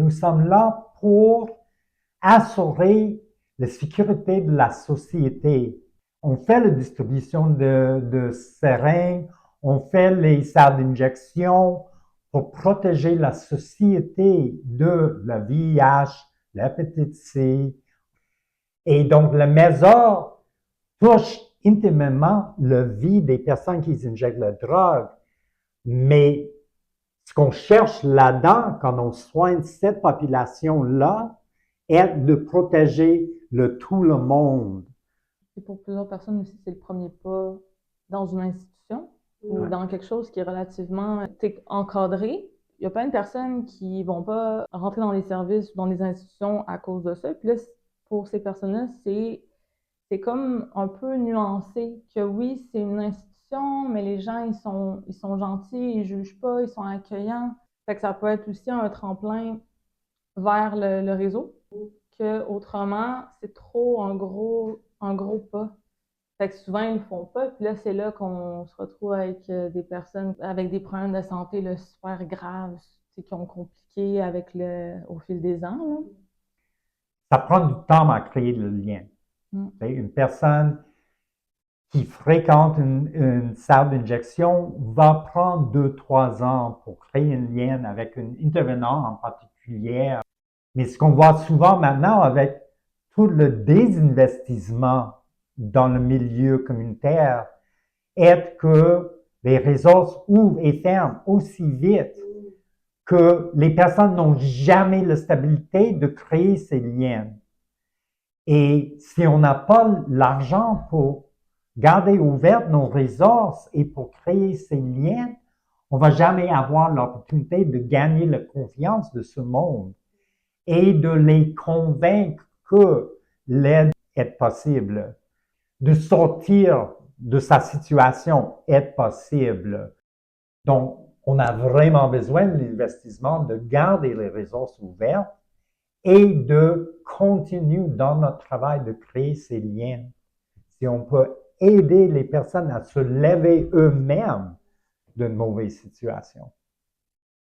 nous sommes là pour assurer la sécurité de la société. On fait la distribution de seringues, on fait les salles d'injection pour protéger la société de la VIH, l'hépatite C. Et donc, le MESA touche intimement la vie des personnes qui injectent la drogue. Mais ce qu'on cherche là-dedans, quand on soigne cette population-là, est de protéger tout le monde. Et pour plusieurs personnes aussi, c'est le premier pas dans une institution ou dans quelque chose qui est relativement encadré. Il y a plein de personnes qui vont pas rentrer dans les services ou dans les institutions à cause de ça. Puis là, pour ces personnes-là, c'est comme un peu nuancé que oui, c'est une institution, mais les gens, ils sont gentils, ils jugent pas, ils sont accueillants. Fait que ça peut être aussi un tremplin vers le réseau, que autrement, c'est trop un gros pas. Fait que souvent, ils le font pas, puis là, c'est là qu'on se retrouve avec des personnes avec des problèmes de santé là, super graves, qui ont compliqué avec au fil des ans. Là. Ça prend du temps à créer le lien. Une personne qui fréquente une salle d'injection va prendre 2-3 ans pour créer un lien avec un intervenant en particulier. Mais ce qu'on voit souvent maintenant avec tout le désinvestissement dans le milieu communautaire est que les ressources ouvrent et ferment aussi vite que les personnes n'ont jamais la stabilité de créer ces liens. Et si on n'a pas l'argent pour garder ouvertes nos ressources et pour créer ces liens, on va jamais avoir l'opportunité de gagner la confiance de ce monde et de les convaincre que l'aide est possible, de sortir de sa situation est possible. Donc, on a vraiment besoin de l'investissement, de garder les ressources ouvertes et de continuer dans notre travail de créer ces liens. Si on peut aider les personnes à se lever eux-mêmes d'une mauvaise situation.